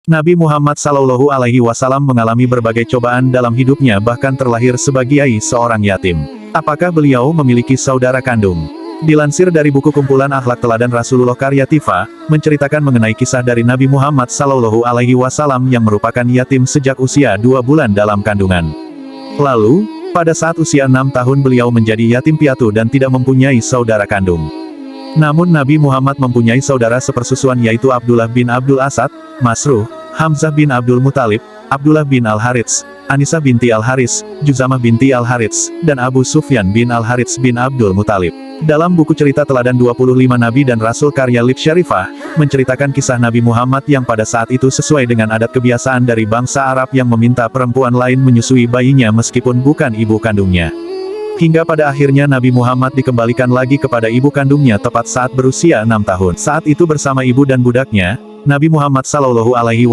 Nabi Muhammad Sallallahu Alaihi Wasallam mengalami berbagai cobaan dalam hidupnya, bahkan terlahir sebagai seorang yatim. Apakah beliau memiliki saudara kandung? Dilansir dari buku kumpulan Akhlak Teladan Rasulullah karya Tifa, menceritakan mengenai kisah dari Nabi Muhammad Sallallahu Alaihi Wasallam yang merupakan yatim sejak usia 2 bulan dalam kandungan. Lalu, pada saat usia 6 tahun beliau menjadi yatim piatu dan tidak mempunyai saudara kandung. Namun Nabi Muhammad mempunyai saudara sepersusuan yaitu Abdullah bin Abdul Asad, Masruh, Hamzah bin Abdul Muthalib, Abdullah bin Al-Harits, Anisa binti Al-Haris, Juzamah binti Al-Harits, dan Abu Sufyan bin Al-Harits bin Abdul Muthalib. Dalam buku cerita teladan 25 Nabi dan Rasul karya Lib Syarifah, menceritakan kisah Nabi Muhammad yang pada saat itu sesuai dengan adat kebiasaan dari bangsa Arab yang meminta perempuan lain menyusui bayinya meskipun bukan ibu kandungnya. Hingga pada akhirnya Nabi Muhammad dikembalikan lagi kepada ibu kandungnya tepat saat berusia 6 tahun. Saat itu bersama ibu dan budaknya, Nabi Muhammad Sallallahu Alaihi